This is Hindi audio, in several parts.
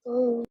Oh!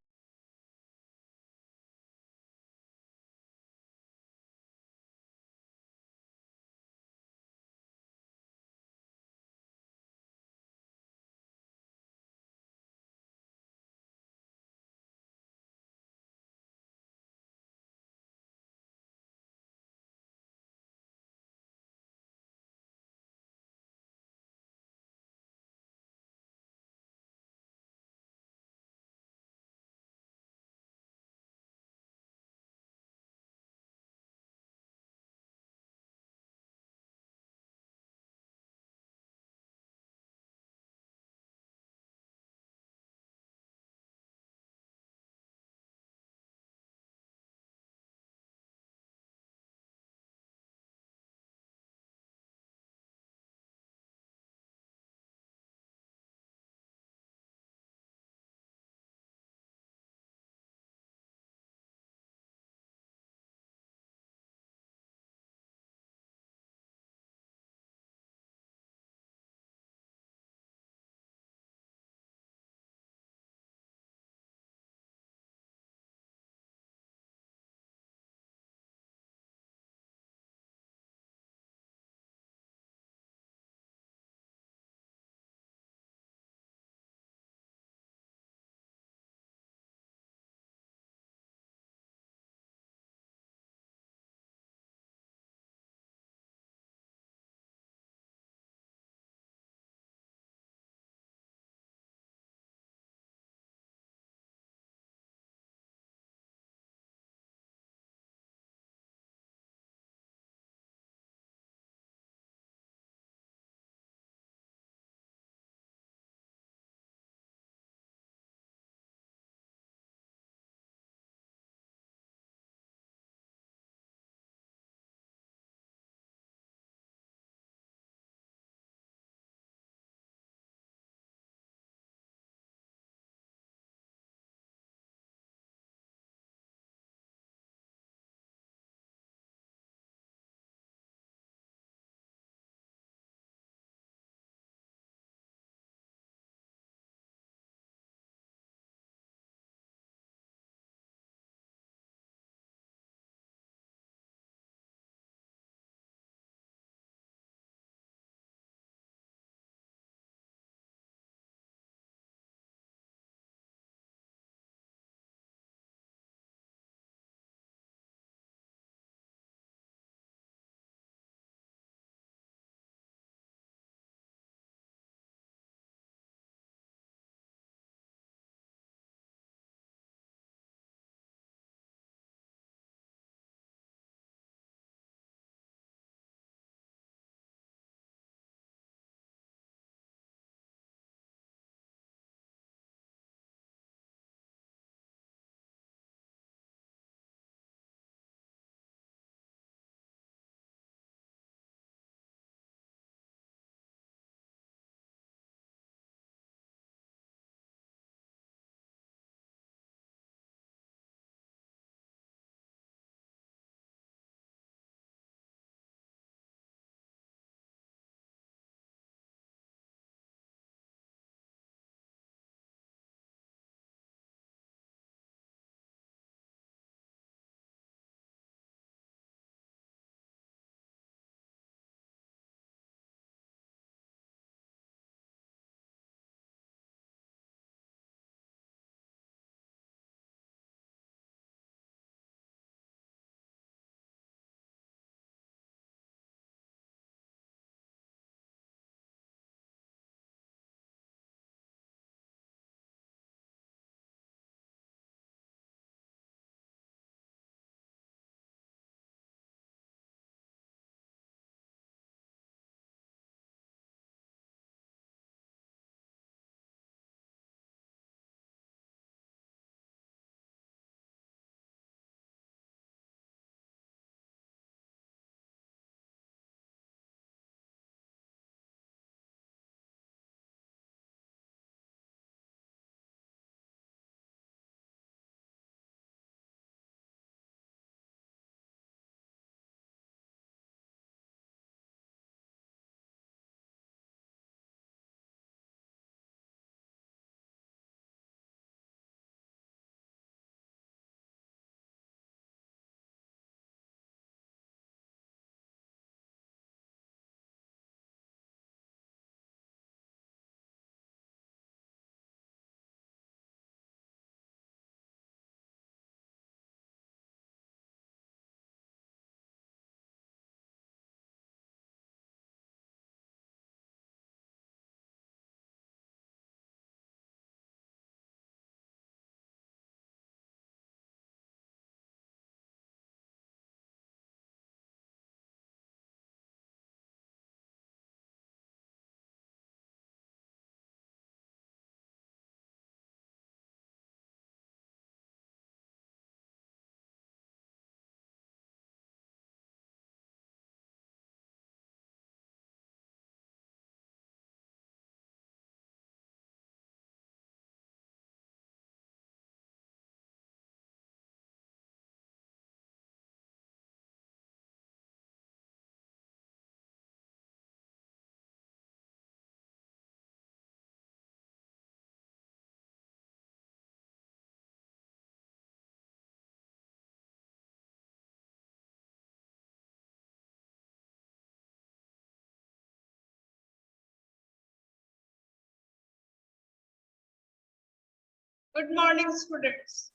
Good morning, students.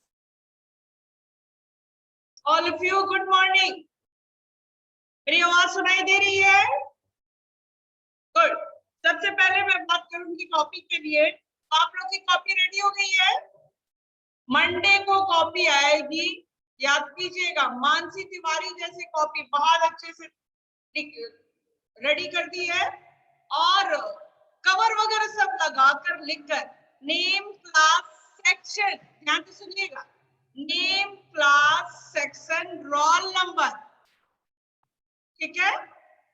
All of you, good morning. मेरी आवाज सुनाई दे रही है? गुड. सबसे पहले मैं बात करूंगी कॉपी के लिए. आप लोग की कॉपी रेडी हो गई है? मंडे को कॉपी आएगी. याद कीजिएगा, मानसी तिवारी जैसी कॉपी बहुत अच्छे से रेडी कर दी है और कवर वगैरह सब लगाकर लिखकर नेम क्लास सेक्शन, ध्यान से सुनिएगा, name class section roll number. ठीक है,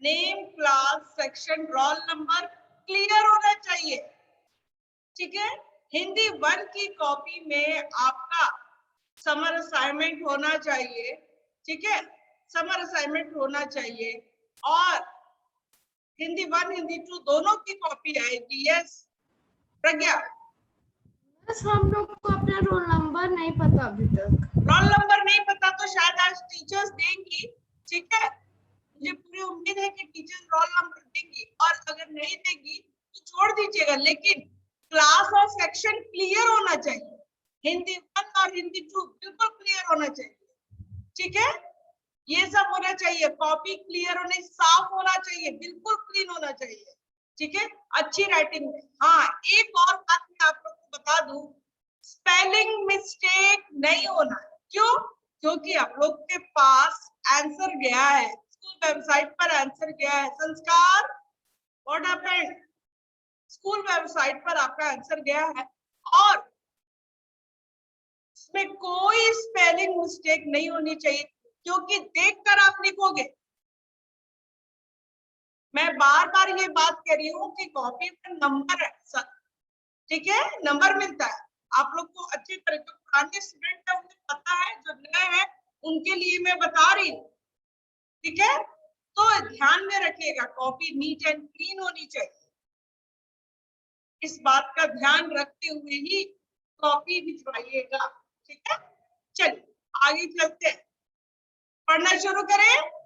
name class section roll number clear होना चाहिए. ठीक है, हिंदी 1 की कॉपी में आपका समर असाइनमेंट होना चाहिए. ठीक है, समर असाइनमेंट होना चाहिए और हिंदी 1 हिंदी 2 दोनों की कॉपी आएगी. यस प्रज्ञा? बस हम लोग को अपना रोल नंबर नहीं पता अभी तक. रोल नंबर नहीं पता तो शायद आज टीचर्स देंगी. ठीक है, मुझे पूरी उम्मीद है कि टीचर्स रोल नंबर देंगी और अगर नहीं देंगी तो छोड़ दीजिएगा, लेकिन क्लास और सेक्शन क्लियर होना चाहिए. हिंदी 1 और हिंदी 2 बिल्कुल क्लियर होना चाहिए. ठीक है, ये सब होना चाहिए. कॉपी क्लियर होने, साफ होना चाहिए, बिल्कुल क्लीन होना चाहिए. ठीक है, अच्छी राइटिंग में. हाँ, एक और बात मैं आप लोग को बता दूं, स्पेलिंग मिस्टेक नहीं होना. क्यों? क्योंकि आप लोग के पास आंसर गया है, स्कूल वेबसाइट पर आंसर गया है. संस्कार, व्हाट हैपेंड? स्कूल वेबसाइट पर आपका आंसर गया है और इसमें कोई स्पेलिंग मिस्टेक नहीं होनी चाहिए, क्योंकि देखकर आप लिखोगे. मैं बार बार ये बात कह रही हूँ कि कॉपी पर नंबर है. ठीक है, नंबर मिलता है. आप लोग को अच्छी तरह, जो पुराने स्टूडेंट है उन्हें पता है, जो नए हैं उनके लिए मैं बता रही हूँ. ठीक है, तो ध्यान में रखिएगा, कॉपी नीट एंड क्लीन होनी चाहिए. इस बात का ध्यान रखते हुए ही कॉपी भिजवाइएगा. ठीक है, चलिए आगे चलते हैं, पढ़ना शुरू करें.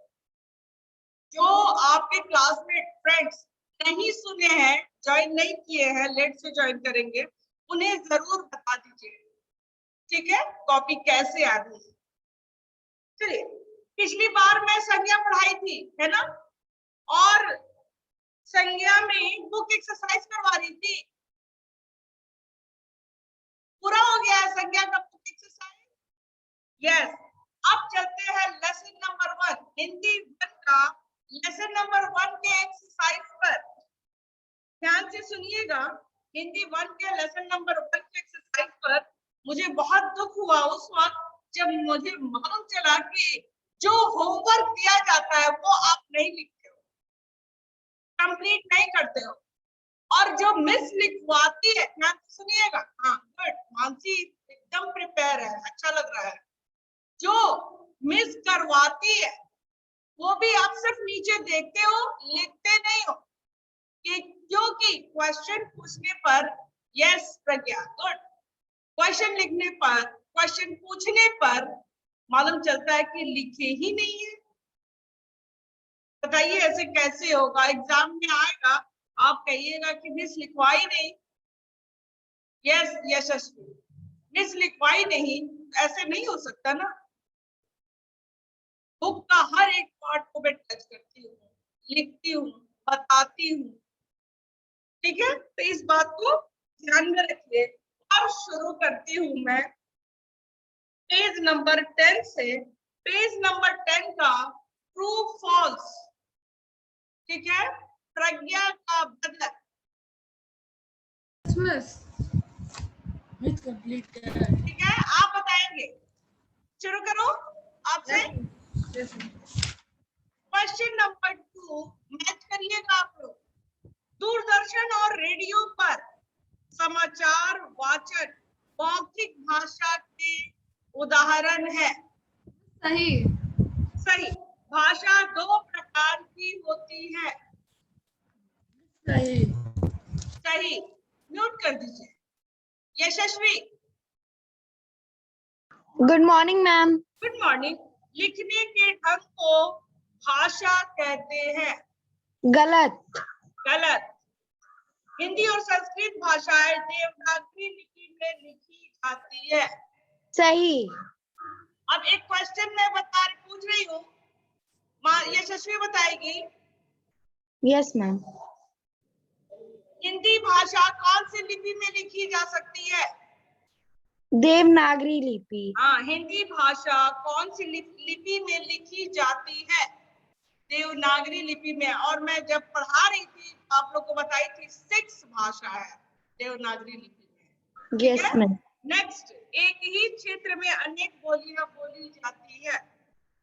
जो आपके क्लासमेट फ्रेंड्स नहीं सुने हैं, ज्वाइन नहीं किए हैं, लेट से ज्वाइन करेंगे, उन्हें जरूर बता दीजिए. ठीक है, कॉपी कैसे आ रही है. चलिए, पिछली बार मैं संज्ञा पढ़ाई थी, है ना, और संज्ञा में बुक एक्सरसाइज करवा रही थी. पूरा हो गया है संज्ञा का बुक एक्सरसाइज. यस, अब चलते हैं लेसन नंबर 1, हिंदी 1 का लेसन नंबर 1 के एक्सरसाइज पर. ध्यान से सुनिएगा, हिंदी 1 के लेसन नंबर 1 के एक्सरसाइज पर मुझे बहुत दुख हुआ उस वक्त जब मुझे मालूम चला कि जो होमवर्क दिया जाता है वो आप नहीं लिखते हो, कंप्लीट नहीं करते हो, और जो मिस लिखवाती है, ध्यान से सुनिएगा. हाँ गुड, मानसी एकदम प्रिपेयर है, अच्छा लग रहा है. जो मिस करवाती है वो भी आप सिर्फ नीचे देखते हो, लिखते नहीं हो. क्योंकि क्वेश्चन पूछने पर, यस प्रज्ञा गुड, क्वेश्चन लिखने पर, क्वेश्चन पूछने पर मालूम चलता है कि लिखे ही नहीं है. बताइए ऐसे कैसे होगा? एग्जाम में आएगा, आप कहिएगा कि मिस लिखवाई नहीं. यस यशस्वी, मिस लिखवाई नहीं, ऐसे नहीं हो सकता ना. बुक का हर एक पार्ट को मैं टच करती हूँ, लिखती हूँ, बताती हूँ. ठीक है, तो इस बात को ध्यान में रखिए. अब शुरू करती हूँ मैं पेज नंबर 10 से. पेज नंबर 10 का ट्रू फॉल्स. ठीक है, प्रज्ञा का बदल. ठीक है, आप बताएंगे. शुरू करो आपसे. क्वेश्चन नंबर 2 मैच करिएगा आप लोग. दूरदर्शन और रेडियो पर समाचार वाचन मौखिक भाषा के उदाहरण है. सही. सही. भाषा 2 प्रकार की होती है. सही. सही. म्यूट कर दीजिए. Yashasvi. Good morning ma'am. Good morning. लिखने के ढंग को भाषा कहते हैं. गलत. गलत. हिंदी और संस्कृत भाषाएं देवनागरी लिपि में लिखी जाती है। सही। अब एक क्वेश्चन मैं पूछ रही हूँ, यशस्वी बताएगी। Yes ma'am. हिंदी भाषा कौन सी लिपि में लिखी जा सकती है? देवनागरी लिपि। हाँ, हिंदी भाषा कौन सी लिपि में लिखी जाती है? देवनागरी लिपि में। और मैं जब पढ़ा रही थी आप लोग को बताई थी 6 भाषा है देवनागरी लिपि में। Yes ma'am. नेक्स्ट, एक ही क्षेत्र में अनेक बोलियां बोली जाती है।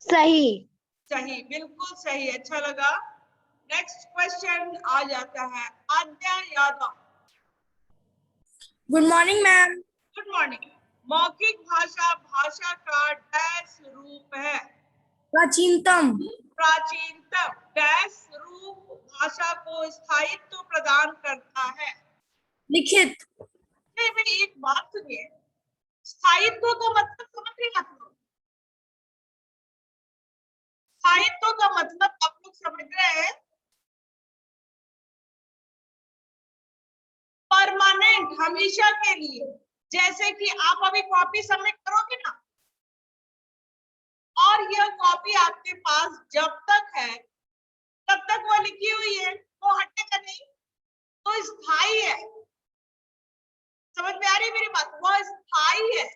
सही। सही, बिल्कुल सही, अच्छा लगा। नेक्स्ट क्वेश्चन आ जाता है Aadya Yadav. Good morning ma'am. Good morning. मौखिक भाषा भाषा का डैश रूप है? प्राचीनतम। प्राचीनतम। डैश रूप भाषा को स्थायित्व प्रदान करता है? लिखित। नहीं, एक बात सुनिए, स्थायित्व का मतलब समझ रहे आप लोग? स्थायित्व का मतलब आप लोग समझ रहे हैं? परमानेंट, हमेशा के लिए। जैसे कि आप अभी कॉपी सबमिट करोगे ना, और यह कॉपी आपके पास जब तक है तब तक वो लिखी हुई है, वो हटेगा नहीं, तो स्थायी है। समझ में आ रही है मेरी बात? वो स्थायी है,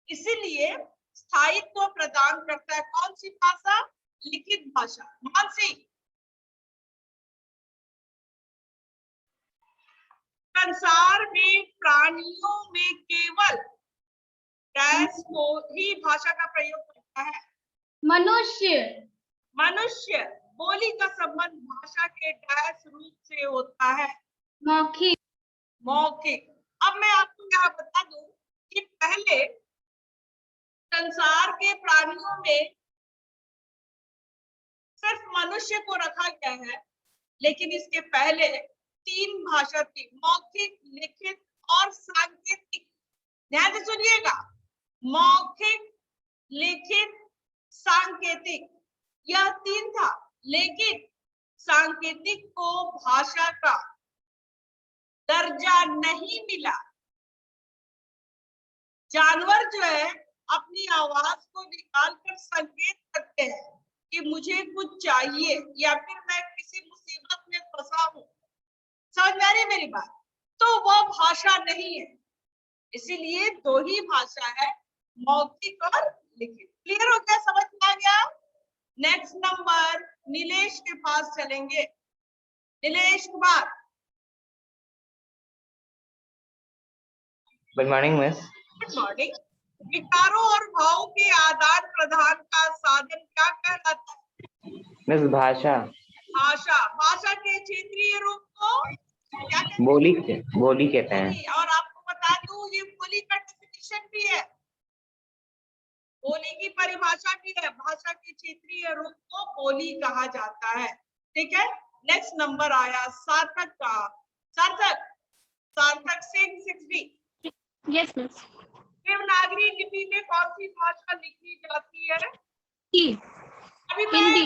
इसीलिए स्थायित्व प्रदान करता है कौन सी भाषा? लिखित भाषा। मानसी, संसार में प्राणियों में केवल डैश को ही भाषा का प्रयोग करता है? मनुष्य। मनुष्य। बोली का संबंध भाषा के डैश रूप से होता है? मौखिक। मौखिक। अब मैं आपको यहाँ बता दूं कि पहले संसार के प्राणियों में सिर्फ मनुष्य को रखा गया है, लेकिन इसके पहले 3 भाषा थी, मौखिक, लिखित और सांकेतिक। ध्यान से सुनिएगा, मौखिक, लिखित, सांकेतिक, यह 3 था। लेकिन सांकेतिक को भाषा का दर्जा नहीं मिला। जानवर जो है अपनी आवाज को निकालकर संकेत करते हैं कि मुझे कुछ चाहिए या फिर मैं किसी मुसीबत में फंसा हूं। समझ में आ रही है मेरी बात? तो वह भाषा नहीं है, इसीलिए 2 ही भाषा है, मौखिक और लिखित। क्लियर हो गया? समझ में आ गया? नेक्स्ट नंबर नीलेश के पास चलेंगे। Nilesh Kumar. Good morning miss. Good morning. विकारों और भावों के आदान प्रदान का साधन क्या कहलाता है? मिस भाषा। भाषा। भाषा के क्षेत्रीय रूप को क्या कहते हैं? बोली कहते हैं। और आपको बता दूं, ये बोली का डेफिनेशन भी है, बोली की परिभाषा भी है। भाषा के क्षेत्रीय रूप को बोली कहा जाता है। ठीक है, नेक्स्ट नंबर आया सार्थक का। सार्थक Singh 6B। Yes miss. Devanagari लिपि में कौन सी भाषा लिखी जाती है? अभी मैं हिंदी।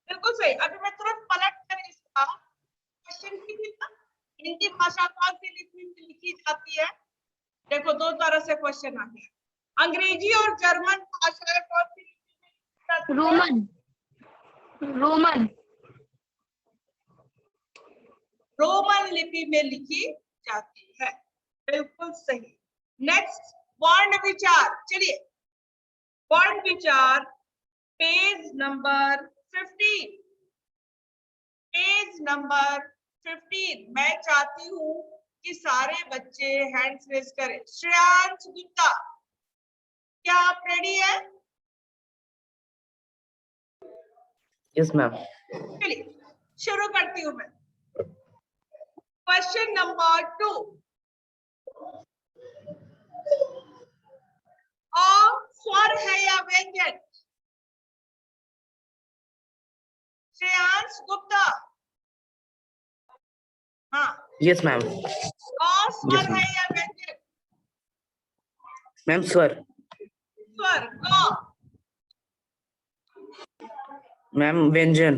बिल्कुल सही। अभी मैं तुरंत पलट कर इसका क्वेश्चन की थी ना, हिंदी भाषा कौन सी लिपि में लिखी जाती है? देखो 2 तरह से क्वेश्चन आ गया। अंग्रेजी और जर्मन भाषा कौन सी लिपि में लिखी जाती है? रोमन लिपि में लिखी जाती है। बिल्कुल सही। नेक्स्ट, वर्ण विचार। चलिए, वर्ण विचार पेज नंबर 15। Page number 15। मैं चाहती हूँ कि सारे बच्चे हैंड्स रेज करें। श्रेयांश गुप्ता, क्या आप रेडी है? Yes ma'am. चलिए शुरू करती हूँ मैं। Question number 2। स्वर है या व्यंजन? श्रेयांश गुप्ता। हाँ, यस मैम। स्वर है या व्यंजन? मैम स्वर। स्वर। ग। मैम व्यंजन।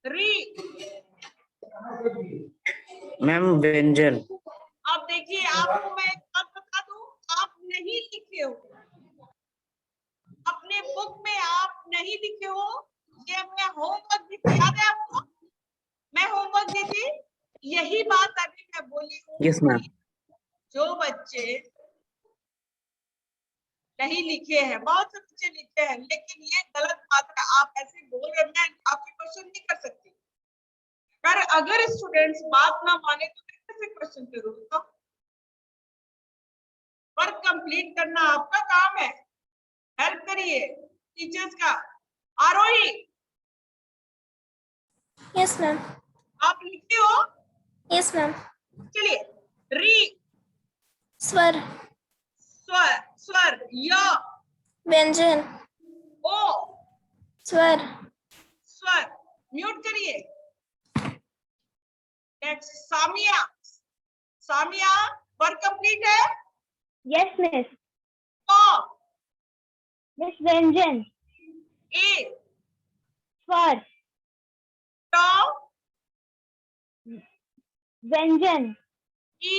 री। मैम व्यंजन। अब देखिए, आपको मैं नहीं लिखे हो, ये मैं होमवर्क दी थी, याद है आपको? मैं होमवर्क दी थी, यही बात अभी मैं बोली हूँ। Yes, ma'am. जो बच्चे नहीं लिखे हैं, बहुत से बच्चे लिखे हैं, लेकिन ये गलत बात है। आप ऐसे बोल रहे, मैं आपके क्वेश्चन नहीं कर सकती। पर अगर स्टूडेंट्स बात ना माने तो मैं कैसे क्वेश्चन करूँ? वर्क कंप्लीट करना आपका काम है, हेल्प करिए टीचर्स का। आरोही, यस मैम। आप लिखे हो? Yes ma'am. चलिए, री, स्वर, स्वर, स्वर, य, व्यंजन, ओ, स्वर, स्वर, म्यूट करिए। Next, Samiya, Samiya, work complete है? Yes miss. ओ, मिस व्यंजन, ए, स्वर, ट, व्यंजन, ई,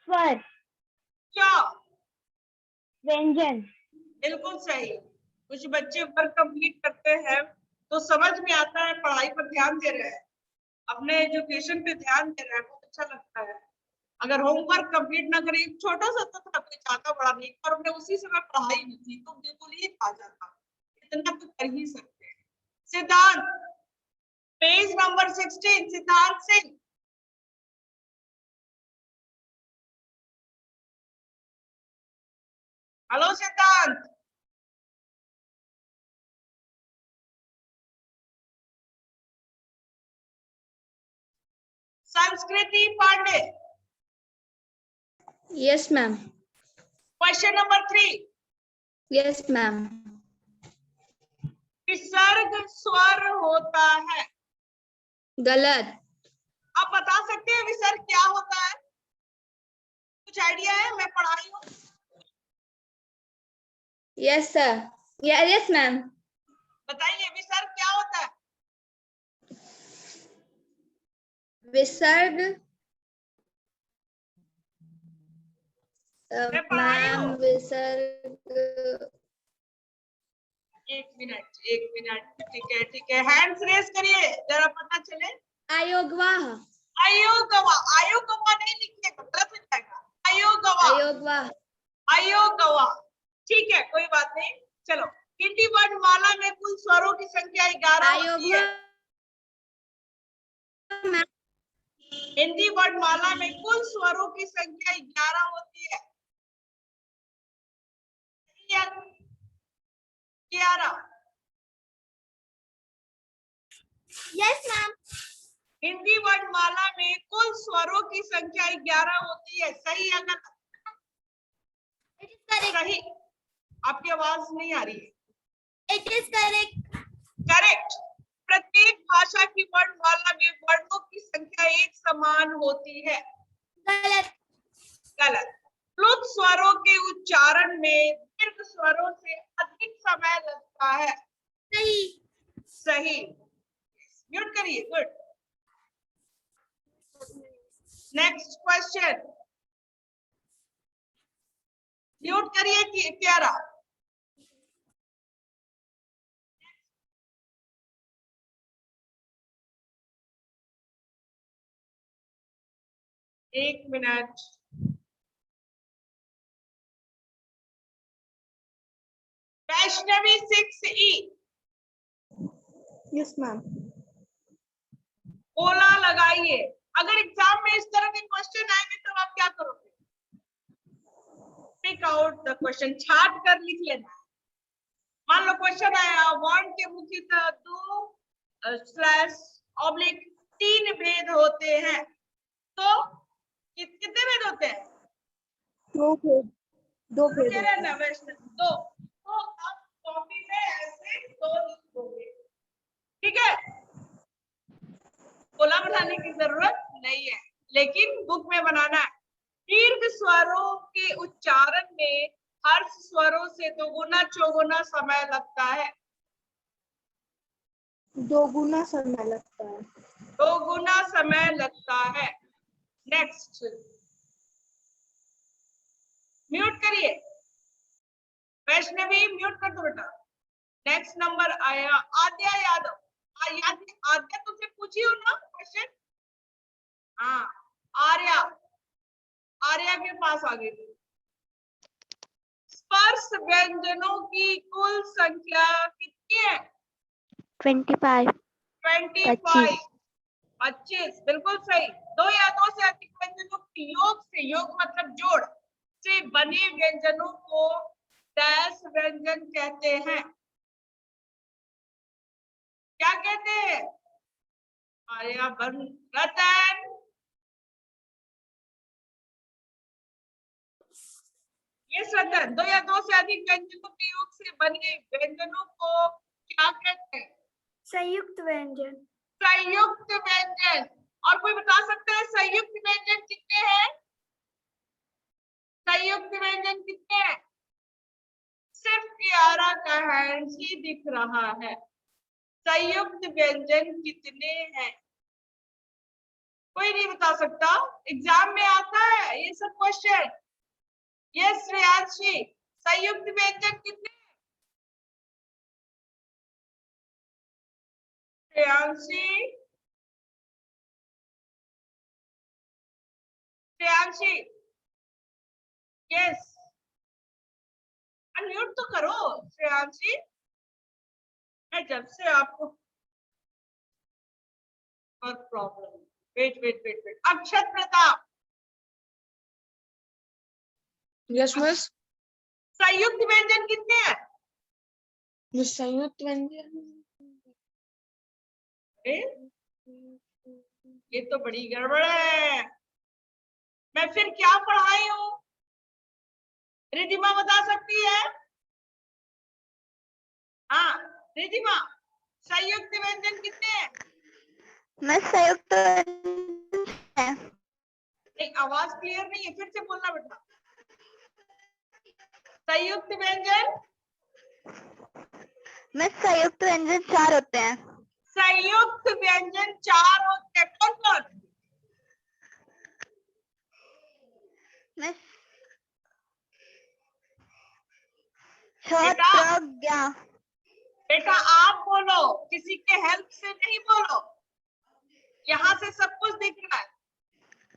स्वर, च, व्यंजन। बिल्कुल सही। कुछ बच्चे वर्क कंप्लीट करते हैं तो समझ में आता है, पढ़ाई पर ध्यान दे रहे हैं, अपने एजुकेशन पे ध्यान दे रहे हैं, बहुत अच्छा लगता है। अगर होमवर्क कंप्लीट ना करें, छोटा सा तो था, कोई ज्यादा बड़ा नहीं, पर हमने उसी समय पढ़ाई नहीं थी तो बिल्कुल ही आ जाता। इतना तो कर ही सकते हैं। सिद्धांत, पेज नंबर 16, सिद्धांत Singh. Hello Siddhant. Sanskriti Pandey, yes ma'am. Question number 3, yes ma'am. विसर्ग स्वर होता है। गलत। आप बता सकते हैं विसर्ग क्या होता है? कुछ आइडिया है? मैं पढ़ाई हूँ। Yes sir. Yes ma'am. बताइए विसर्ग क्या होता है? विसर्ग मैं पढ़ाई मैम हूँ। विसर्ग। एक मिनट, एक मिनट, ठीक है, हैंड्स रेस करिए जरा पता चले। आयोगवाह। अयोगवा, अयोगवा नहीं लिखिएगा, गलत हो जाएगा। अयोगवा, आयोगवाह। अयोगवा, ठीक है, कोई बात नहीं। चलो, हिंदी वर्णमाला में कुल स्वरों की संख्या 11 होती है। हिंदी वर्णमाला में कुल स्वरों की संख्या 11 होती है। 11। Yes ma'am. हिंदी वर्णमाला में कुल स्वरों की संख्या 11 होती है। सही है गलत? सही। आपकी आवाज नहीं आ रही है। It is correct. करेक्ट। प्रत्येक भाषा की वर्णमाला में वर्णों की संख्या एक समान होती है। गलत। गलत। प्लुत स्वरों के उच्चारण में दीर्घ स्वरों से अधिक समय लगता है। सही। सही। म्यूट करिए, गुड। नेक्स्ट क्वेश्चन, म्यूट करिए कि क्यारा। एक मिनट। Vaishnavi 6E, yes ma'am. ओला लगाइए। अगर एग्जाम में इस तरह के क्वेश्चन आएंगे तो आप क्या करोगे? पिक आउट द क्वेश्चन, छाट कर लिख लेना। मान लो क्वेश्चन आया, वर्ण के मुख्यतः 2/3 भेद होते हैं, तो कितने भेद होते हैं? दो भेद। दो भेद कह रहे हैं ना वैष्णव, दो। तो आप कॉपी में ऐसे 2 लिखोगे, ठीक है? ओला बनाने की जरूरत नहीं है, लेकिन बुक में बनाना है। दीर्घ स्वरों के उच्चारण में हर्ष स्वरों से दोगुना चौगुना समय लगता है। दोगुना समय लगता है। दोगुना समय लगता है। नेक्स्ट, म्यूट करिए। वैष्णवी म्यूट कर दो बेटा। नेक्स्ट नंबर आया आद्या यादव। आद्या तुमसे पूछी हो ना क्वेश्चन? हाँ, आर्या, आर्या के पास आ गई। स्पर्श व्यंजनों की कुल संख्या कितनी है? 25 25। 25 बिल्कुल सही। दो या दो से अधिक व्यंजनों के योग से, योग मतलब जोड़ से बने व्यंजनों को डैश व्यंजन कहते हैं। क्या कहते हैं? आर्यभट्ट, रतन, ये रतन। दो या दो से अधिक व्यंजनों के योग से बने व्यंजनों को क्या कहते हैं? संयुक्त व्यंजन। संयुक्त व्यंजन। और कोई बता सकता है संयुक्त व्यंजन कितने हैं? संयुक्त व्यंजन कितने हैं? सिर्फ 11 का हैंड ही दिख रहा है। संयुक्त व्यंजन कितने हैं? कोई नहीं बता सकता। एग्जाम में आता है ये सब क्वेश्चन। यस श्रेयांशी, संयुक्त व्यंजन कितने हैं? श्रेयांशी, श्रेयांशी, यस, अनम्यूट तो करो श्रेयांशी। मैं जब से आपको problem. Wait wait wait wait, Akshat Pratap. Yes miss. संयुक्त व्यंजन कितने हैं? संयुक्त व्यंजन ये तो बड़ी गड़बड़ है। मैं फिर क्या पढ़ाई हूँ? रिधिमा बता सकती है? हाँ रिधिमा, संयुक्त व्यंजन कितने हैं? मैं संयुक्त है। नहीं, आवाज क्लियर नहीं है, फिर से बोलना बेटा। संयुक्त व्यंजन, मैं संयुक्त व्यंजन 4 होते हैं। संयुक्त व्यंजन 4 होते हैं। कौन कौन? मैं बेटा, प्रज्ञा। बेटा आप बोलो, किसी के हेल्प से नहीं बोलो। यहाँ से सब कुछ दिख रहा है।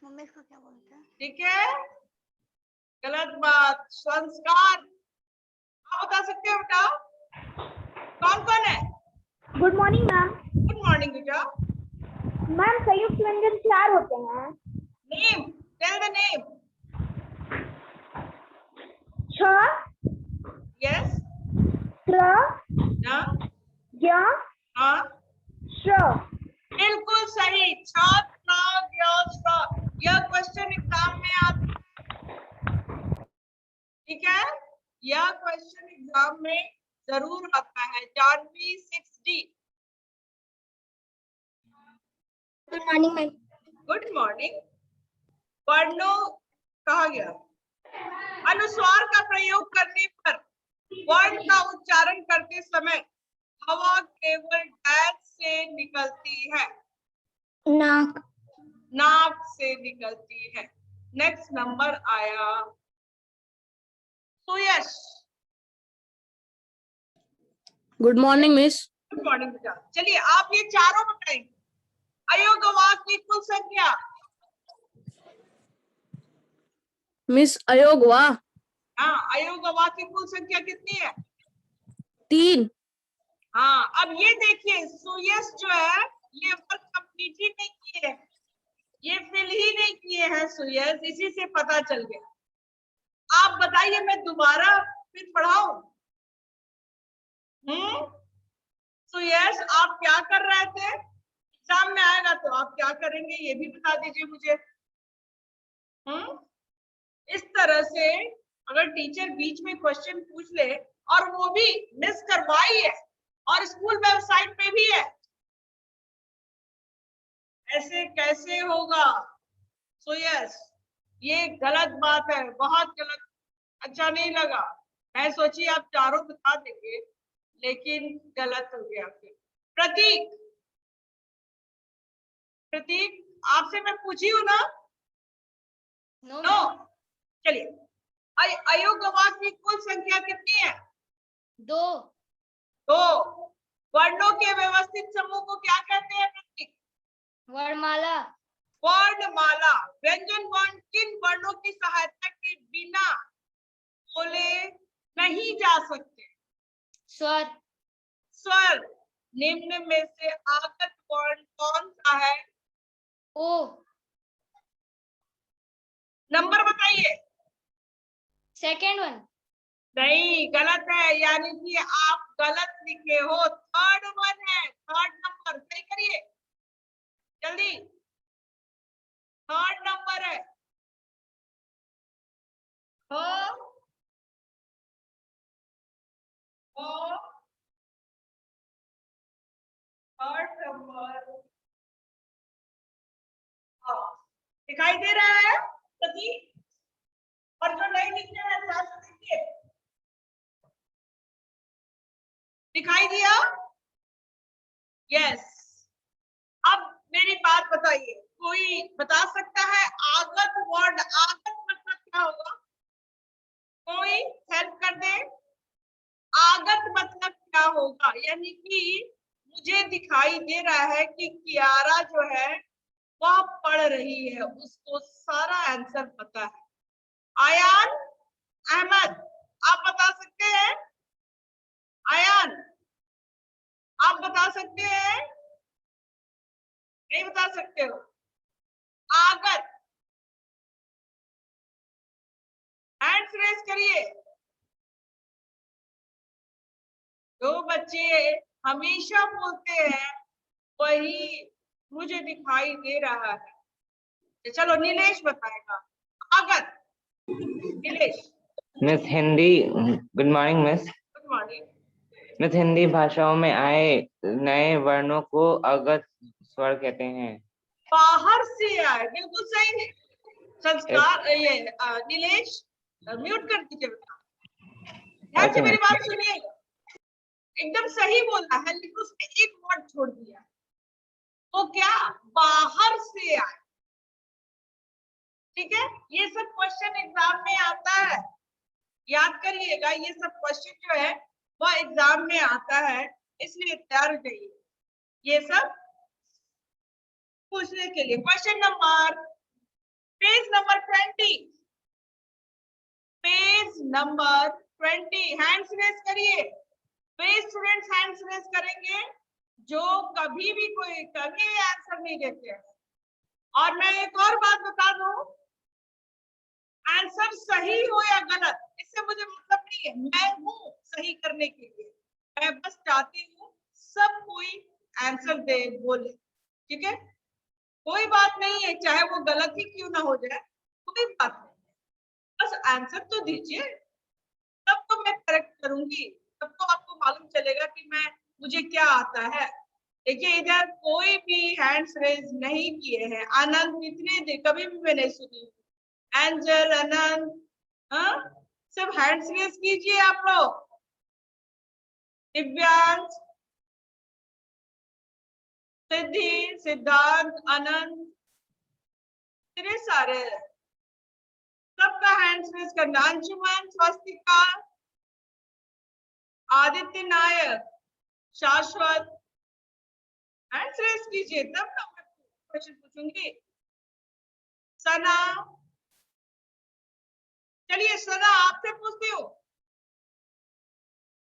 मम्मी इसको क्या बोलते हैं? ठीक है, गलत बात। संस्कार आप बता सकते हो बेटा? कौन कौन है? Good morning ma'am. Good morning बेटा। मैम संयुक्त व्यंजन 4 होते हैं। Name, tell the name. छ, यस, त्र, हाँ, ज्ञ, हाँ, श्र। बिल्कुल सही। छात्र, यह क्वेश्चन एग्जाम में आता है। ठीक है, यह क्वेश्चन एग्जाम में जरूर आता है। Janvi 6D। Good morning ma'am. Good morning. वर्णों कहा गया, अनुस्वार का प्रयोग करने पर वर्ण का उच्चारण करते समय हवा केवल डैश से निकलती है? नाक। नाक से निकलती है। नेक्स्ट नंबर आया Suyash. Good morning miss. Good morning बेटा। चलिए आप ये चारों बताएंगे। अयोगवाक की कुल संख्या? मिस अयोग वाह। हाँ, अयोगवाक की कुल संख्या कितनी है? 3। हाँ, अब ये देखिए सुयश जो है ये वर्क कंप्लीट ही नहीं किए है, ये फिल ही नहीं किए हैं सुयश, इसी से पता चल गया। आप बताइए मैं दोबारा फिर पढ़ाऊं? सुयश आप क्या कर रहे थे? एग्जाम में आएगा तो आप क्या करेंगे ये भी बता दीजिए मुझे। इस तरह से अगर टीचर बीच में क्वेश्चन पूछ ले और वो भी मिस करवाई है और स्कूल वेबसाइट पे भी है, ऐसे कैसे होगा? सो यस, ये गलत बात है, बहुत गलत। अच्छा नहीं लगा, मैं सोची आप चारों बता देंगे लेकिन गलत हो गया। फिर प्रतीक, प्रतीक आपसे मैं पूछी हूँ ना? नो। चलिए, अयोगवाक की कुल संख्या कितनी है? 2। तो वर्णों के व्यवस्थित समूह को क्या कहते हैं प्रतीक? वर्णमाला। वर्णमाला। व्यंजन वर्ण किन वर्णों की सहायता के बिना बोले नहीं जा सकते? स्वर। स्वर। निम्न में से आगत वर्ण कौन सा है? ओ। नंबर बताइए। Second one. नहीं, गलत है, यानी कि आप गलत लिखे हो। थर्ड वन है, थर्ड नंबर सही करिए जल्दी। थर्ड नंबर है। थर्ड नंबर दिखाई दे रहा है प्रतीक? और जो नहीं लिखते हैं ध्यान से देखिए। दिखाई दिया? यस। अब मेरी बात बताइए, कोई बता सकता है आगत वर्ड, आगत मतलब क्या होगा? कोई हेल्प कर दे। आगत मतलब क्या होगा? यानी कि मुझे दिखाई दे रहा है कि कियारा जो है वह पढ़ रही है, उसको सारा आंसर पता है। आयान अहमद, आप बता सकते हैं? आयान, आप बता सकते हैं? नहीं बता सकते हो? आगत, हैंड्स रेज करिए। जो बच्चे हमेशा बोलते हैं वही मुझे दिखाई दे रहा है। चलो नीलेश बताएगा आगत। Nilesh. Miss Hindi, good morning miss. Good morning. Miss Hindi भाषाओं में आए नए वर्णों को अगत स्वर कहते हैं। बाहर से आए, बिल्कुल सही। संस्कार ये नीलेश म्यूट कर दीजिए बेटा। ध्यान से मेरी बात सुनिए, एकदम सही बोलना है, लेकिन उसमें एक वर्ड छोड़ दिया। तो क्या? बाहर से आए। ठीक है, ये सब क्वेश्चन एग्जाम में आता है, याद करिएगा। ये सब क्वेश्चन जो है वह एग्जाम में आता है, इसलिए तैयार हो जाइए ये सब पूछने के लिए। Question number, page number 20, page number 20, hands raise करिए। वे स्टूडेंट्स हैंड्स रेज करेंगे जो कभी भी कोई कभी आंसर नहीं देते हैं। और मैं एक और बात बता दूं, आंसर सही हो या गलत इससे मुझे मतलब नहीं है, मैं हूं सही करने के लिए। मैं बस चाहती हूँ सब कोई आंसर दे, बोले। ठीक है, कोई बात नहीं है, चाहे वो गलत ही क्यों ना हो जाए, कोई बात नहीं, बस आंसर तो दीजिए, तब तो मैं करेक्ट करूंगी, तब तो आपको मालूम चलेगा कि मुझे क्या आता है। देखिए इधर कोई भी हैंड्स रेज नहीं किए हैं। आनंद इतने देर कभी भी मैं नहीं सुनी। एंजल, अनंत, हाँ सब हैंड्स रेज कीजिए आप लोग। दिव्यांश, सिद्धि, सिद्धांत, अनंत, इतने सारे सबका हैंड्स रेज करना। अंशुमन, स्वस्तिका, आदित्य नायक, शाश्वत, हैंड्स रेज कीजिए, तब ना मैं क्वेश्चन पूछूंगी। सना, चलिए सना आपसे पूछती हूँ।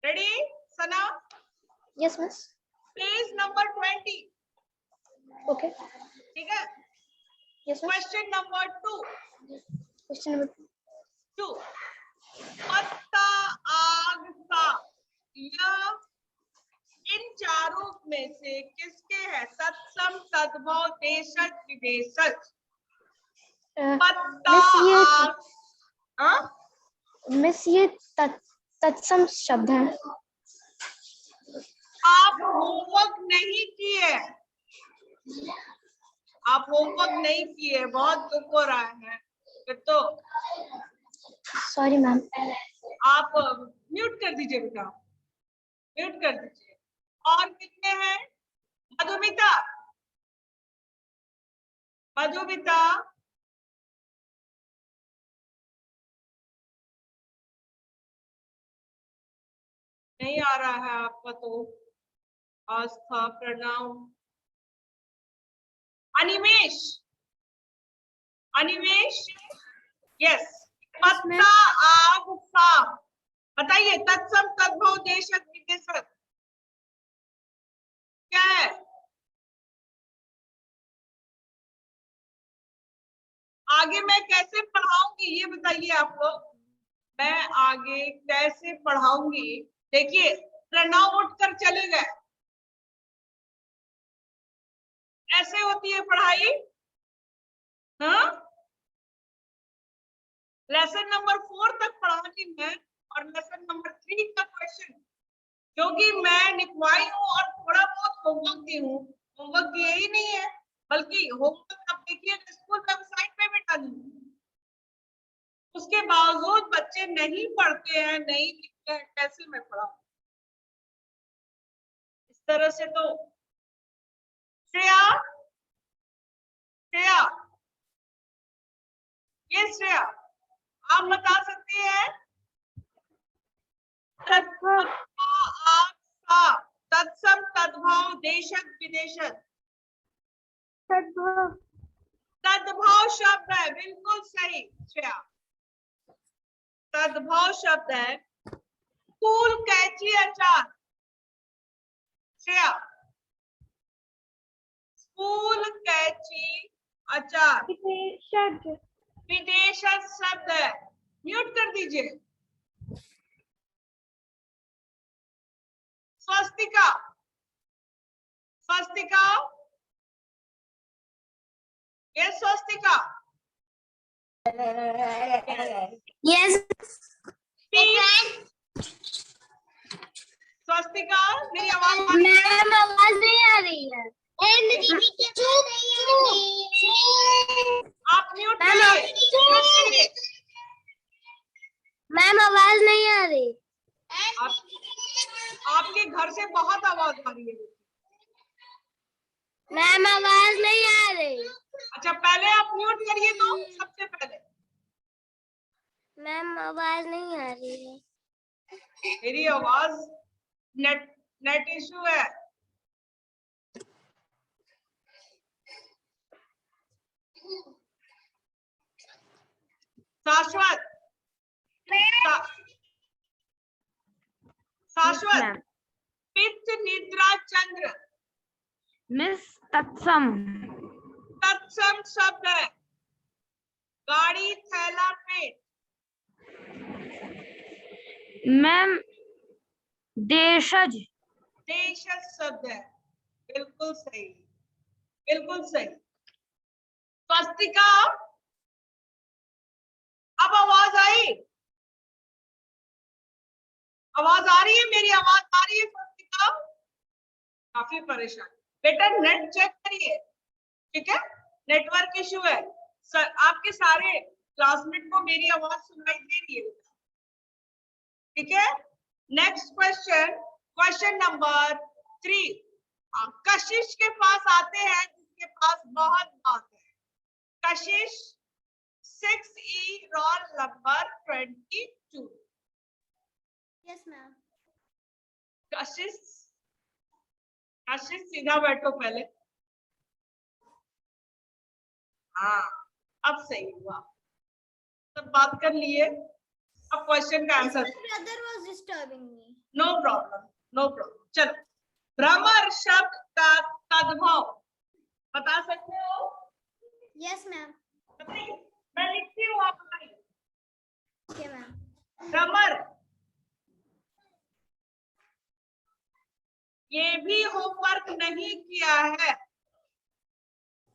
Ready Sana? Yes miss. Page number 20। Okay. ठीक है, yes miss. Question number 2। Question number 2, पत्ता, आग, सा, यह इन चारों में से किसके है? तत्सम, तद्भव, देशज, विदेशज। पत्ता, आग, हाँ? मिस ये तत्सम शब्द है। आप होमवर्क नहीं किए, आप होमवर्क नहीं किए, बहुत दुख हो रहा है। तो सॉरी मैम। आप म्यूट कर दीजिए बेटा, म्यूट कर दीजिए। और कितने हैं? मधुमिता, मधुमिता, नहीं आ रहा है आपका तो। आस्था, प्रणव, अनिमेश, अनिमेश, यस। पत्ता, आग, सांप, बताइए तत्सम तद्भव देशक विदेशक क्या है? आगे मैं कैसे पढ़ाऊंगी ये बताइए आप लोग। मैं आगे कैसे पढ़ाऊंगी? देखिए प्रणव उठकर चले गए, ऐसे होती है पढ़ाई। हाँ, लेसन नंबर 4 तक पढ़ानी है और लेसन नंबर 3 का क्वेश्चन जो कि मैं लिखवाई हूँ और थोड़ा बहुत होमवर्क दी हूँ। होमवर्क दिए ही नहीं है, बल्कि होमवर्क आप देखिए स्कूल वेबसाइट पे भी डाली। उसके बावजूद बच्चे नहीं पढ़ते हैं, नहीं लिखते हैं, कैसे मैं पढ़ाऊं? इस तरह से तो श्रेया, श्रेया, ये श्रेया आप बता सकती हैं? तत्सम तद्भव देशक विदेशक। तद्भव। तद्भव शब्द है, बिल्कुल सही श्रेया। तद्भव शब्द है। फूल, कैंची, अचार, श्रेया। फूल, कैंची, अचार, विदेशज। विदेशज शब्द है। म्यूट कर दीजिए। स्वस्तिका, स्वस्तिका, ये स्वस्तिका। यस स्वस्तिका, मेरी आवाज मैम, आवाज नहीं आ रही है। आप म्यूट करिए। मैम, आवाज नहीं आ रही। आपके घर से बहुत आवाज आ रही है। मैम, आवाज नहीं आ रही। अच्छा पहले आप म्यूट करिए तो सबसे पहले। मैम, आवाज नहीं आ रही है। मेरी आवाज नेट इशू है। शाश्वत, शाश्वत, पित्त, निद्रा, चंद्र, मिस तत्सम। तत्सम शब्द है। गाड़ी, थैला, पेट, मैम, देशज। देशज शब्द है। बिल्कुल सही, बिल्कुल सही। स्वस्तिका, अब आवाज आई? आवाज आ रही है? मेरी आवाज आ रही है स्वस्तिका? काफी परेशान बेटा, नेट चेक करिए, ठीक है? नेटवर्क इशू है। सर आपके सारे क्लासमेट को मेरी आवाज सुनाई दे रही है, ठीक है? Next question, question number 3। कशिश के पास आते हैं जिसके पास बहुत बात है। कशिश 6E roll number 22। Yes ma'am. कशिश, कशिश सीधा बैठो पहले। हाँ अब सही हुआ, सब बात कर लिए। अब क्वेश्चन का answer. Brother was disturbing me. No problem, no problem. चलो, भ्रमर शब्द का तद्भव बता सकते हो? Yes ma'am. बताइए, मैं लिखती हूँ आप बताइए। Okay ma'am. भ्रमर, ये भी होमवर्क नहीं किया है।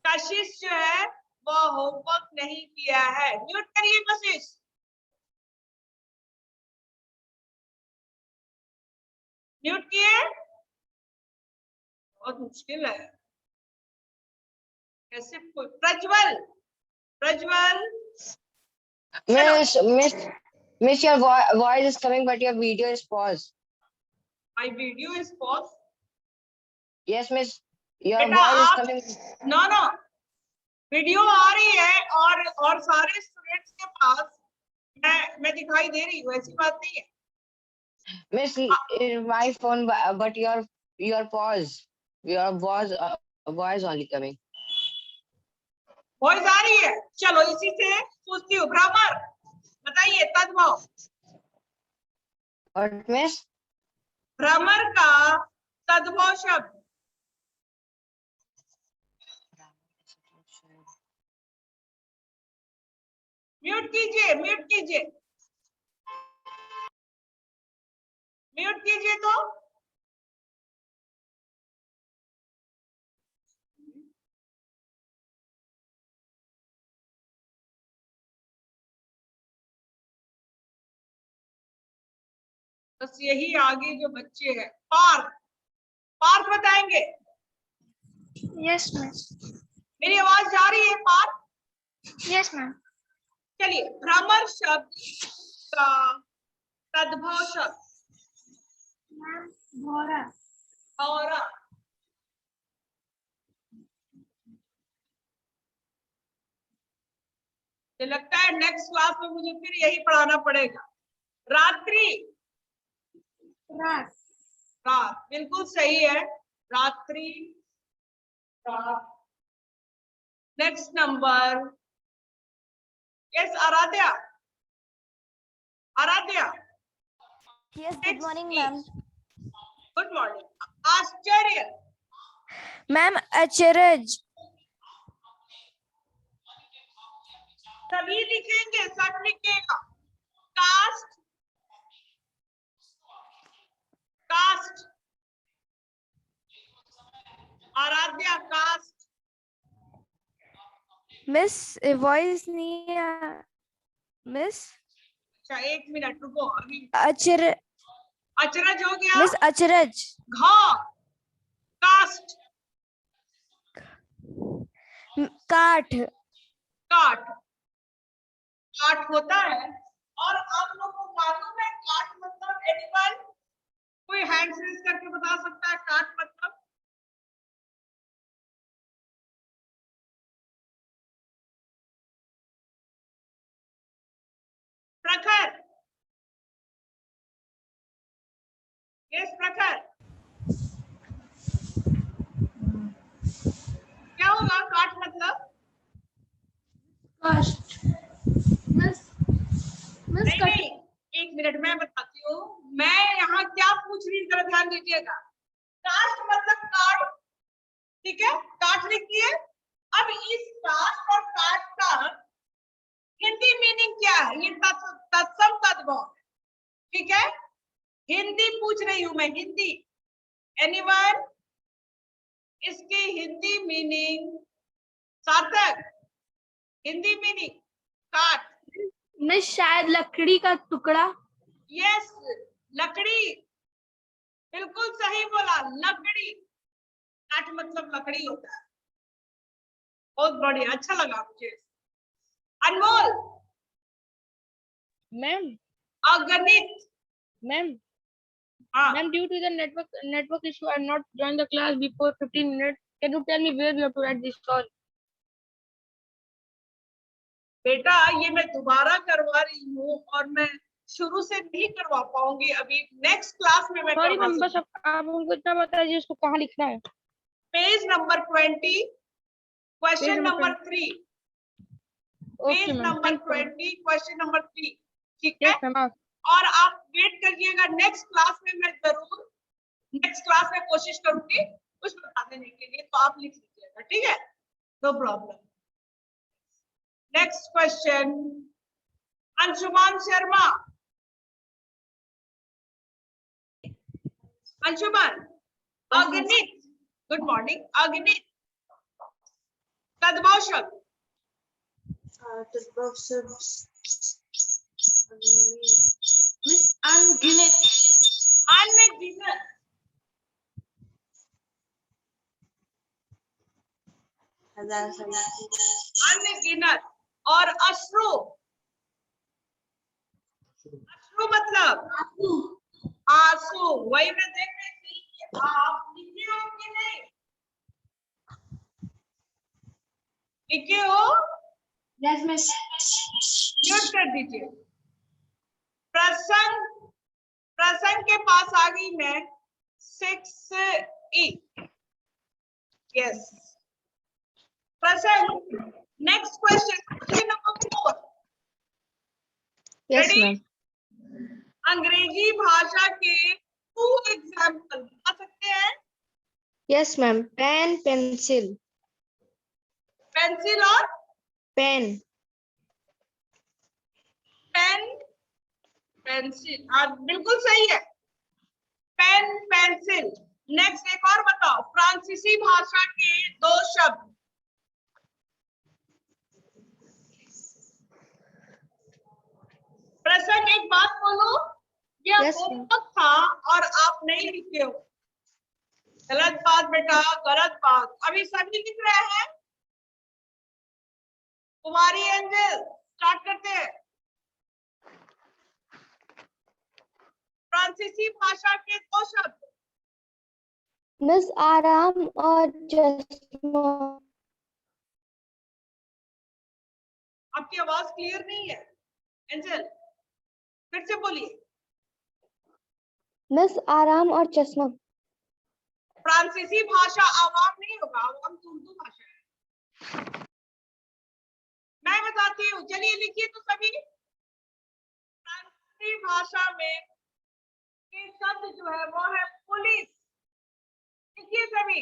कशिश जो है वो होमवर्क नहीं किया है। म्यूट करिए कशिश। म्यूट किए? बहुत मुश्किल है कैसे। Prajwal, Prajwal. Miss, your voice is coming, but your video is paused. My video is paused. Yes, Miss, your बेटा voice is आप, coming. नो नो, वीडियो आ रही है और सारे स्टूडेंट्स के पास मैं दिखाई दे रही हूँ, ऐसी बात नहीं है। Miss, in my phone, but your voice only coming. Voice आ रही है? चलो इसी से पूछती हूँ। भ्रमर बताइए, तद्भव। What, Miss? भ्रमर का तद्भव शब्द। म्यूट कीजिए, म्यूट कीजिए, म्यूट कीजिए तो। बस यही आगे जो बच्चे हैं। पार्क, पार्क बताएंगे। Yes ma'am. मेरी आवाज जा रही है? पार्क। Yes ma'am. चलिए, भ्रमर शब्द का तद्भव शब्द। मैम भौरा। भौरा। मुझे लगता है नेक्स्ट क्लास में मुझे फिर यही पढ़ाना पड़ेगा। रात्रि। रात। रात बिल्कुल सही है। रात्रि, रात। Next number. Yes Aradhya, Aradhya. Yes, good morning, ma'am. Good morning. आश्चर्य। Ma'am, अचरज. सभी लिखेंगे, सब लिखेगा। कास्ट, कास्ट। आराध्या, कास्ट। Miss, voice नहीं है. Miss, अच्छा एक मिनट रुको अभी। अचर. अचरज हो गया। Miss, अचरज. घाव, कास्ट। काठ. काट, काट होता है। और आप लोग को मालूम है काट मतलब? एनीवन कोई हैंड रेज करके बता सकता है काट मतलब? प्रखर। यस प्रखर। क्या होगा काट मतलब? कष्ट। मिस नहीं नहीं, एक मिनट मैं बताती हूँ। मैं यहाँ क्या पूछ रही हूँ जरा ध्यान दीजिएगा। कास्ट मतलब काट, ठीक है, काट लिखिए। अब इस कास्ट और काट का हिंदी मीनिंग क्या है? ये तत्सम तद्भव, ठीक है। हिंदी पूछ रही हूं मैं, हिंदी। एनीवन इसकी हिंदी मीनिंग? सार्थक, हिंदी मीनिंग काट। मिस शायद लकड़ी का टुकड़ा। यस, लकड़ी, बिल्कुल सही बोला, लकड़ी। काट मतलब लकड़ी होता है। बहुत बढ़िया, अच्छा लगा मुझे। अनमोल। मैम, अगणित। मैम, हाँ ma'am, due to the network issue, I not joined the class before 15 minutes. Can you tell me where we have to write this all? बेटा ये मैं दोबारा करवा रही हूँ और मैं शुरू से नहीं करवा पाऊंगी अभी। नेक्स्ट क्लास में मैं Sorry करवा मैम, बस सकती आप हमको इतना बताइए इसको कहाँ लिखना है। हूँ। Page number 20, question number 3। Okay page ma'am, number thank you. 20, question number 3, ठीक है। Yes ma'am. और आप वेट करिएगा, नेक्स्ट क्लास में मैं जरूर नेक्स्ट क्लास में कोशिश करूंगी कुछ बता देने के लिए, तो आप लिख लीजिएगा, ठीक है, no problem. Next question, Anshuman Sharma. Anshuman, अगणित, गुड मॉर्निंग। अगणित तद्भव शब्द। तद्भव शब्द मिस अनगिनत। अनगिनत, अनगिनत। और अश्रु, अश्रु मतलब आंसू। वही मैं देख रही थी कि आप लिखे हो कि नहीं, लिखे हो? Yes miss. म्यूट कर दीजिए। प्रसंग, प्रसन्न के पास आ गई मैं 6E। यस प्रसन्न, next question number 4। Yes, Ready? ma'am. अंग्रेजी भाषा के 2 एग्जाम्पल बता सकते हैं? Yes, ma'am. Pen, pencil. Pencil और Pen. Pen, pencil. हाँ बिल्कुल सही है, पेन पेंसिल। नेक्स्ट एक और बताओ, फ्रांसीसी भाषा के 2 शब्द। प्रसन्न एक बात बोलो, ये Yes, ma'am. होमवर्क था और आप नहीं लिखे हो। गलत बात बेटा, गलत बात। अभी सभी लिख रहे हैं। कुमारी एंजल स्टार्ट करते हैं। फ्रांसीसी भाषा के 2 शब्द। मिस आराम और चश्मा। आपकी आवाज क्लियर नहीं है एंजल, फिर से बोलिए। मिस आराम और चश्मा। फ्रांसीसी भाषा आवाम नहीं होगा, आवाम तो उर्दू भाषा है। मैं बताती हूँ, चलिए लिखिए तो सभी। फ्रांसीसी भाषा में के शब्द जो है वो है पुलिस। लिखिए सभी,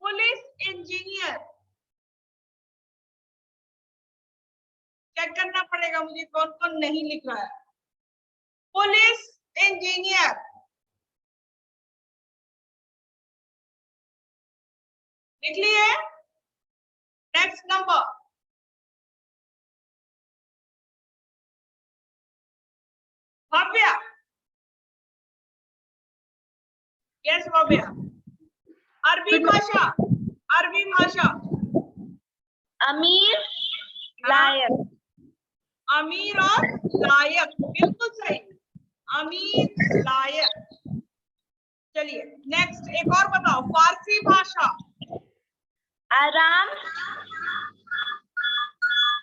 पुलिस इंजीनियर। चेक करना पड़ेगा मुझे कौन कौन नहीं लिख रहा है। Police engineer. लिख लिए? Next number, Bhavya. Yes Bhavya. अरबी भाषा, अरबी भाषा। अमीर, लायक। अमीर और लायक, बिल्कुल सही, अमीर लायक। चलिए नेक्स्ट एक और बताओ, फारसी भाषा। आराम,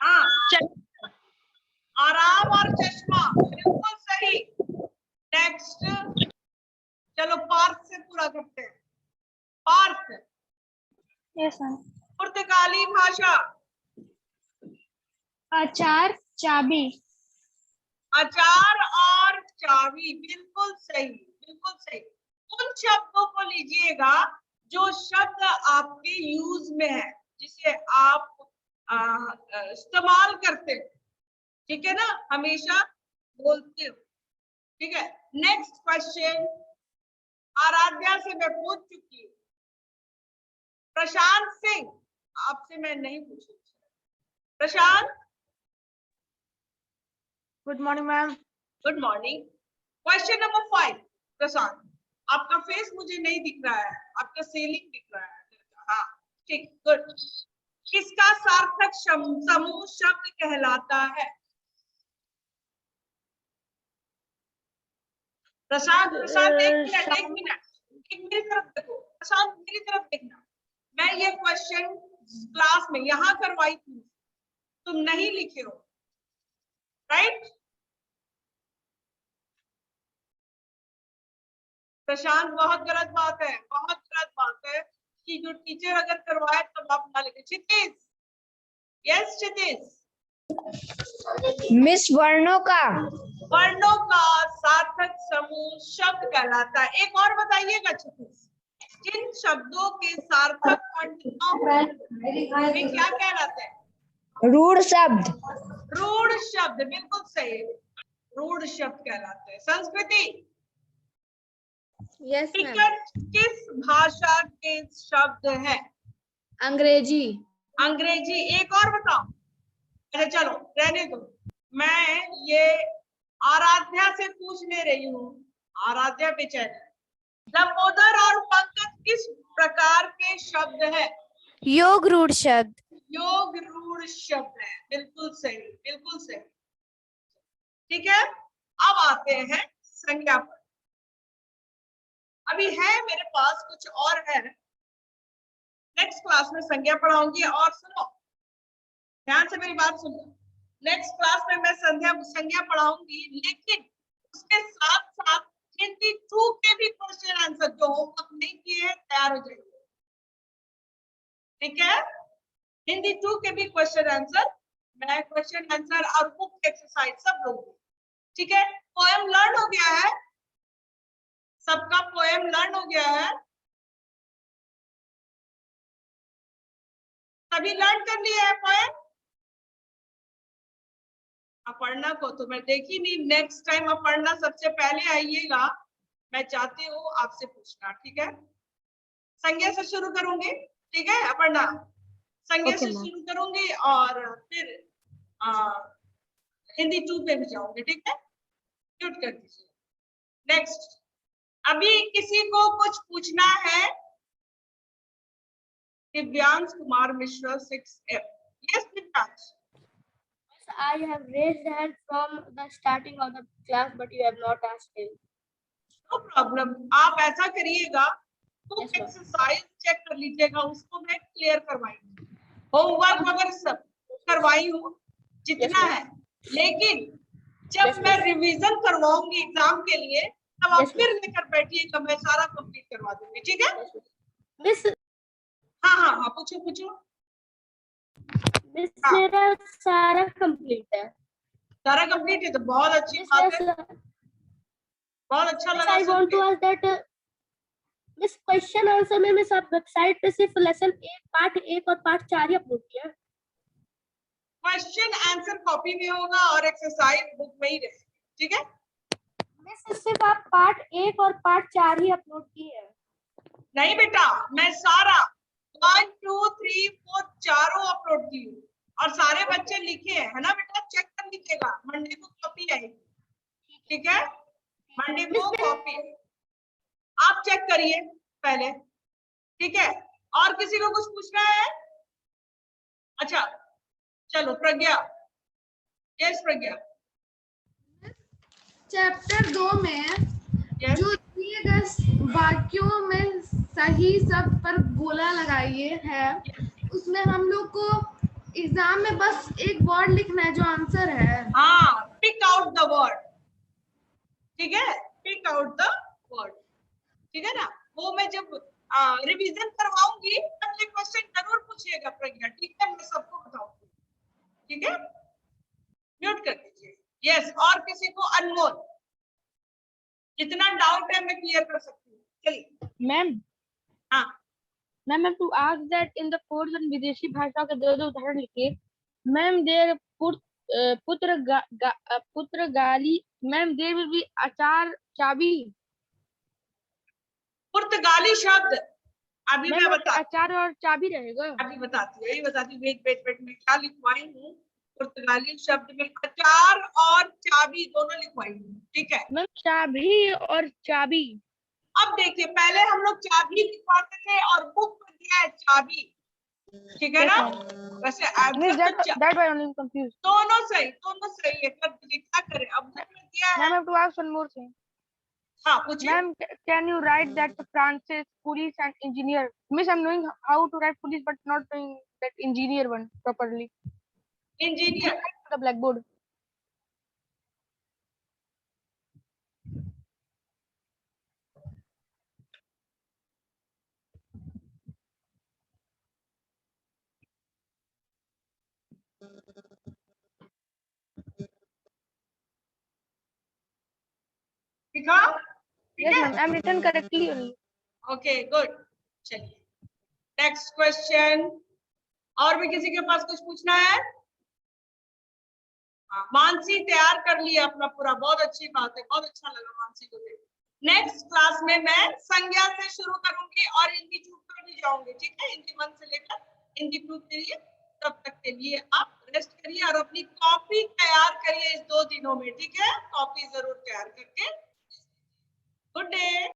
हाँ, आराम और चश्मा, बिल्कुल सही। नेक्स्ट, चलो पार्स से पूरा करते हैं। पार्स, यस मैम। पुर्तगाली भाषा। अचार, चाबी। अचार और चाबी, बिल्कुल सही, बिल्कुल सही। उन शब्दों को लीजिएगा जो शब्द आपके यूज में है, जिसे आप इस्तेमाल करते हो, ठीक है ना, हमेशा बोलते हो। ठीक है, नेक्स्ट क्वेश्चन आराध्या से मैं पूछ चुकी हूँ। प्रशांत सिंह, आपसे मैं नहीं पूछी। Prashant, good morning ma'am. Good morning. Question number 5। Prashant, आपका फेस मुझे नहीं दिख रहा है, आपका सीलिंग दिख रहा है। हाँ ठीक, गुड। किसका सार्थक समूह शब्द कहलाता है? प्रशांत, प्रशांत एक मिनट, एक मिनट, मेरी तरफ देखो। प्रशांत मेरी तरफ देखना। मैं ये क्वेश्चन क्लास में यहाँ करवाई थी, तुम नहीं लिखे हो, राइट? प्रशांत बहुत गलत बात है, बहुत गलत बात है कि जो टीचर अगर करवाए तब आप ना लिखे। क्षितिज, यस क्षितिज। मिस वर्णों का। वर्णों का सार्थक समूह शब्द कहलाता है। एक और बताइएगा क्षितिज, जिन शब्दों के सार्थक खंड न हो वे क्या कहलाते हैं? रूढ़ शब्द। रूढ़ शब्द, बिल्कुल सही, रूढ़ शब्द कहलाते हैं। संस्कृति, यस मैम। टिकट किस भाषा के शब्द है? अंग्रेजी। अंग्रेजी। एक और बताओ। अच्छा चलो रहने दो, मैं ये आराध्या से पूछ ले रही हूँ। आराध्या बेचारी, लंबोदर और पंकज किस प्रकार के शब्द है? योग रूढ़ शब्द। योग रूढ़ शब्द है, बिल्कुल सही, बिल्कुल सही। ठीक है, अब आते हैं संज्ञा पर। अभी है मेरे पास कुछ और है, नेक्स्ट क्लास में संज्ञा पढ़ाऊंगी। और सुनो, ध्यान से मेरी बात सुनो, नेक्स्ट क्लास में मैं संज्ञा पढ़ाऊंगी, लेकिन उसके साथ साथ हिंदी 2 के भी क्वेश्चन आंसर जो होमवर्क नहीं किए हैं तैयार हो जाएंगे, ठीक है। हिंदी 2 के भी क्वेश्चन आंसर, मैं क्वेश्चन आंसर और बुक एक्सरसाइज सब लोग, ठीक है। पोएम लर्न हो गया है सबका, पोएम लर्न हो गया है, सभी लर्न कर लिया है पोएम। अपर्णा को तो मैं देखी नहीं, नेक्स्ट टाइम अपर्णा सबसे पहले आइएगा, मैं चाहती हूँ आपसे पूछना, ठीक है। संज्ञा से शुरू करूंगी, ठीक है अपर्णा, संज्ञा से शुरू करूंगी और फिर हिंदी 2 पे भी जाऊंगी, ठीक है। म्यूट कर दीजिए। नेक्स्ट, अभी किसी को कुछ पूछना है? Divyansh Kumar Mishra 6F। Yes Divyansh. I have raised hand from the starting of the class, but you have not asked him. No problem, आप ऐसा करिएगा, book Yes, ma'am. Exercise check कर लीजिएगा, उसको मैं क्लियर करवाई हूँ, होमवर्क वगैरह सब करवाई हूँ जितना Yes, है, लेकिन जब Yes, मैं ma'am. रिवीजन करवाऊंगी एग्जाम के लिए तब आप Yes, फिर लेकर बैठिएगा, मैं सारा कंप्लीट करवा दूंगी, ठीक है। Miss, हाँ हाँ हाँ, पूछो पूछो। Miss हाँ। मेरा सारा कंप्लीट है। सारा कंप्लीट है तो बहुत अच्छी Miss, बात है, बहुत अच्छा लगा I सुन want के। to ask that Miss question answer में मिस आप वेबसाइट पे सिर्फ लेसन 1 पार्ट 1 और पार्ट 4 ही अपलोड किया है। क्वेश्चन आंसर कॉपी में होगा और एक्सरसाइज बुक में ही रहेगी, ठीक है। मिस सिर्फ आप पार्ट 1 और पार्ट 4 ही अपलोड किए हैं। नहीं बेटा, मैं सारा 1 2 3 4 चारों अपलोड की हूँ और सारे बच्चे लिखे हैं, है ना बेटा, चेक कर लीजिएगा, मंडे को कॉपी आएगी, ठीक है। मंडे को कॉपी आप चेक करिए पहले, ठीक है। और किसी को कुछ पूछना है? अच्छा चलो प्रज्ञा, यस प्रज्ञा। चैप्टर 2 में यस जो दिए गए वाक्यों में सही शब्द पर गोला लगाइए है, उसमें हम लोग को एग्जाम में बस एक वर्ड लिखना है जो आंसर है। हाँ, पिक आउट द वर्ड, ठीक है, पिक आउट द वर्ड, ठीक है ना। वो मैं जब रिवीजन करवाऊंगी तब ये क्वेश्चन जरूर पूछिएगा प्रज्ञा, ठीक है, मैं सबको बताऊंगी, ठीक है। म्यूट कर दीजिए। यस, और किसी को? अनमोल, जितना डाउट है मैं क्लियर कर सकती हूँ, चलिए। मैम, हाँ ma'am to ask that in the course में विदेशी भाषा के दो उदाहरण लिखिए। मैम देर पुर्तगाली, मैम देर विल बी अचार चाबी। पुर्तगाली शब्द अभी मैं बता, अचार और चाबी रहेगा। अभी बताती हूँ, यही बताती हूँ, वेट वेट वेट, मैं क्या लिखवाई हूँ। पुर्तगाली शब्द में अचार और चाबी दोनों लिखवाई हूँ, ठीक है। मैम चाबी और चाबी। अब देखिए, पहले हम लोग चाबी लिखवाते थे और बुक में दिया है चाबी, ठीक है ना। वैसे आंसर तो दोनों सही है, कर दीजिए, क्या करें, अब बुक में दिया है। Ma'am to ask one more thing. हाँ पूछिए। Ma'am, can you write that Francis, police and engineer? Miss, I'm knowing how to write police, but not doing that engineer one properly. Engineer, The blackboard. लिखा? ठीक Yes, है, ma'am. I'm written correctly only. Okay good. चलिए नेक्स्ट क्वेश्चन, और भी किसी के पास कुछ पूछना है? हाँ, मानसी तैयार कर लिया अपना पूरा, बहुत अच्छी बात है, बहुत अच्छा लगा मानसी को देख। नेक्स्ट क्लास में मैं संज्ञा से शुरू करूंगी और हिंदी 2 पर भी जाऊंगी, ठीक है। हिंदी 1 से लेकर हिंदी 2 के लिए, तब तक के लिए आप रेस्ट करिए और अपनी कॉपी तैयार करिए इस 2 दिनों में, ठीक है। कॉपी जरूर तैयार करके, गुड डे।